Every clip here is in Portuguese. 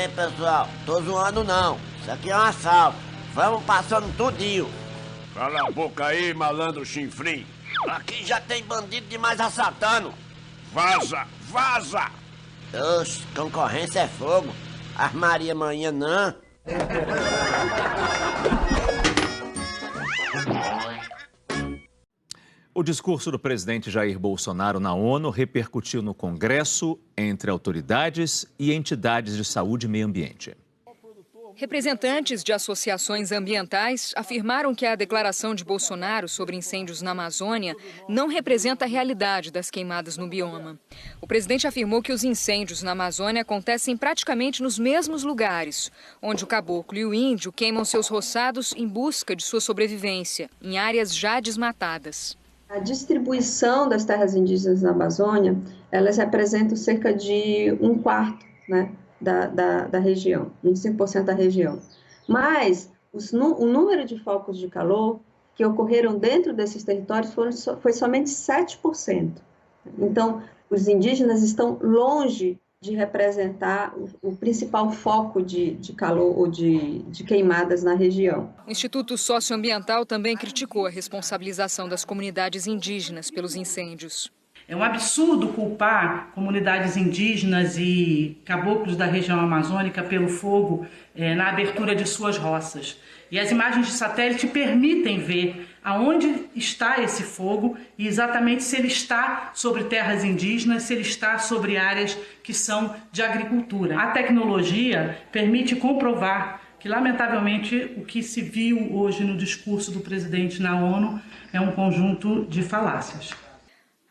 Ei, pessoal, tô zoando não. Isso aqui é um assalto. Vamos passando tudinho. Cala a boca aí, malandro chinfrim. Aqui já tem bandido demais assaltando. Vaza, vaza! Oxe, concorrência é fogo. Armaria amanhã não. O discurso do presidente Jair Bolsonaro na ONU repercutiu no Congresso, entre autoridades e entidades de saúde e meio ambiente. Representantes de associações ambientais afirmaram que a declaração de Bolsonaro sobre incêndios na Amazônia não representa a realidade das queimadas no bioma. O presidente afirmou que os incêndios na Amazônia acontecem praticamente nos mesmos lugares, onde o caboclo e o índio queimam seus roçados em busca de sua sobrevivência, em áreas já desmatadas. A distribuição das terras indígenas na Amazônia, elas representam cerca de 1/4, né, da região, 25% da região. Mas o número de focos de calor que ocorreram dentro desses territórios foi somente 7%. Então, os indígenas estão longe de representar o principal foco de calor ou de queimadas na região. O Instituto Socioambiental também criticou a responsabilização das comunidades indígenas pelos incêndios. É um absurdo culpar comunidades indígenas e caboclos da região amazônica pelo fogo na abertura de suas roças. E as imagens de satélite permitem ver aonde está esse fogo e exatamente se ele está sobre terras indígenas, se ele está sobre áreas que são de agricultura. A tecnologia permite comprovar que, lamentavelmente, o que se viu hoje no discurso do presidente na ONU é um conjunto de falácias.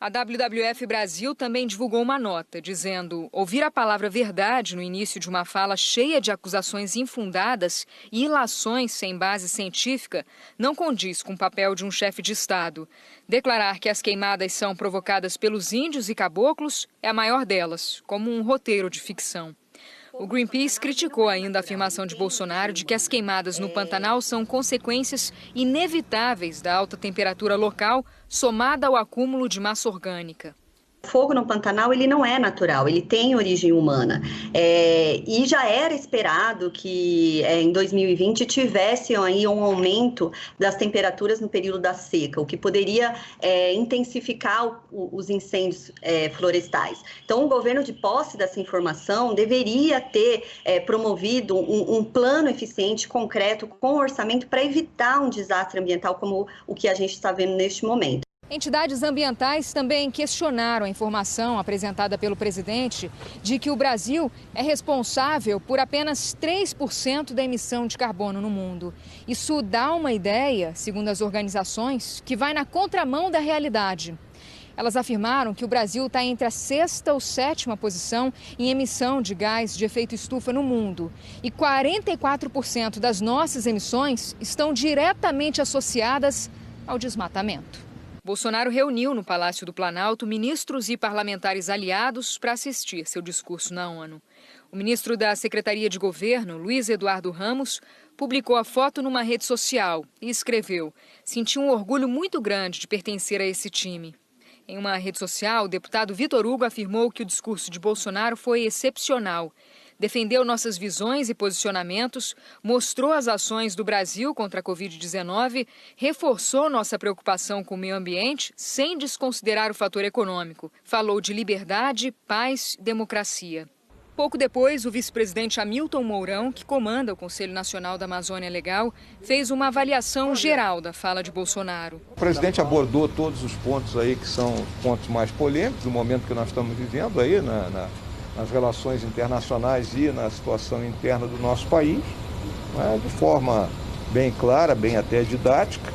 A WWF Brasil também divulgou uma nota dizendo: ouvir a palavra verdade no início de uma fala cheia de acusações infundadas e ilações sem base científica não condiz com o papel de um chefe de Estado. Declarar que as queimadas são provocadas pelos índios e caboclos é a maior delas, como um roteiro de ficção. O Greenpeace criticou ainda a afirmação de Bolsonaro de que as queimadas no Pantanal são consequências inevitáveis da alta temperatura local, somada ao acúmulo de massa orgânica. O fogo no Pantanal ele não é natural, ele tem origem humana. E já era esperado que em 2020 tivesse aí um aumento das temperaturas no período da seca, o que poderia intensificar os incêndios florestais. Então, o governo, de posse dessa informação, deveria ter promovido um plano eficiente, concreto, com orçamento para evitar um desastre ambiental como o que a gente está vendo neste momento. Entidades ambientais também questionaram a informação apresentada pelo presidente de que o Brasil é responsável por apenas 3% da emissão de carbono no mundo. Isso dá uma ideia, segundo as organizações, que vai na contramão da realidade. Elas afirmaram que o Brasil está entre a 6ª ou 7ª posição em emissão de gás de efeito estufa no mundo. E 44% das nossas emissões estão diretamente associadas ao desmatamento. Bolsonaro reuniu no Palácio do Planalto ministros e parlamentares aliados para assistir seu discurso na ONU. O ministro da Secretaria de Governo, Luiz Eduardo Ramos, publicou a foto numa rede social e escreveu: "Senti um orgulho muito grande de pertencer a esse time". Em uma rede social, o deputado Vitor Hugo afirmou que o discurso de Bolsonaro foi excepcional. Defendeu nossas visões e posicionamentos, mostrou as ações do Brasil contra a Covid-19, reforçou nossa preocupação com o meio ambiente sem desconsiderar o fator econômico. Falou de liberdade, paz e democracia. Pouco depois, o vice-presidente Hamilton Mourão, que comanda o Conselho Nacional da Amazônia Legal, fez uma avaliação geral da fala de Bolsonaro. O presidente abordou todos os pontos aí que são pontos mais polêmicos do momento que nós estamos vivendo aí nas relações internacionais e na situação interna do nosso país, de forma bem clara, bem até didática,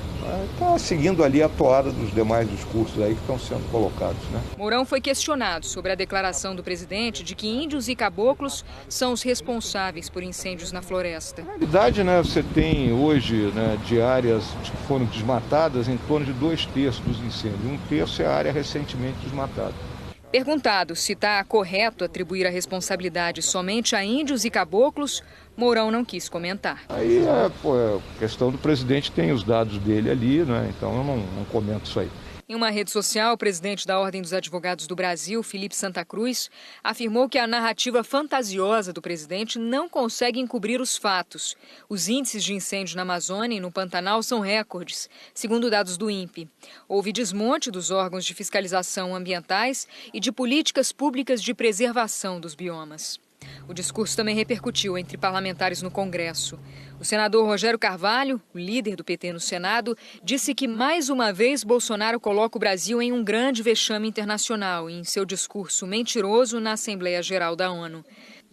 está seguindo ali a toada dos demais discursos aí que estão sendo colocados. Mourão foi questionado sobre a declaração do presidente de que índios e caboclos são os responsáveis por incêndios na floresta. Na realidade, você tem hoje de áreas que foram desmatadas em torno de 2/3 dos incêndios. 1/3 é a área recentemente desmatada. Perguntado se está correto atribuir a responsabilidade somente a índios e caboclos, Mourão não quis comentar. Aí é questão do presidente, tem os dados dele ali, então eu não comento isso aí. Em uma rede social, o presidente da Ordem dos Advogados do Brasil, Felipe Santa Cruz, afirmou que a narrativa fantasiosa do presidente não consegue encobrir os fatos. Os índices de incêndio na Amazônia e no Pantanal são recordes, segundo dados do INPE. Houve desmonte dos órgãos de fiscalização ambientais e de políticas públicas de preservação dos biomas. O discurso também repercutiu entre parlamentares no Congresso. O senador Rogério Carvalho, o líder do PT no Senado, disse que mais uma vez Bolsonaro coloca o Brasil em um grande vexame internacional em seu discurso mentiroso na Assembleia Geral da ONU.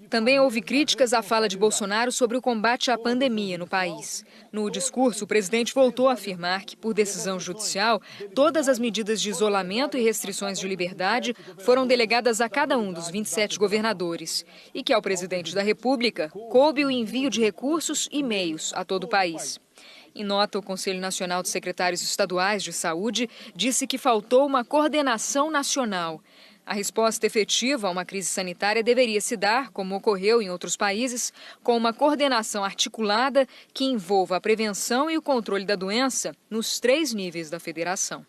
Também houve críticas à fala de Bolsonaro sobre o combate à pandemia no país. No discurso, o presidente voltou a afirmar que, por decisão judicial, todas as medidas de isolamento e restrições de liberdade foram delegadas a cada um dos 27 governadores e que, ao presidente da República, coube o envio de recursos e meios a todo o país. Em nota, o Conselho Nacional de Secretários Estaduais de Saúde disse que faltou uma coordenação nacional. A resposta efetiva a uma crise sanitária deveria se dar, como ocorreu em outros países, com uma coordenação articulada que envolva a prevenção e o controle da doença nos 3 níveis da federação.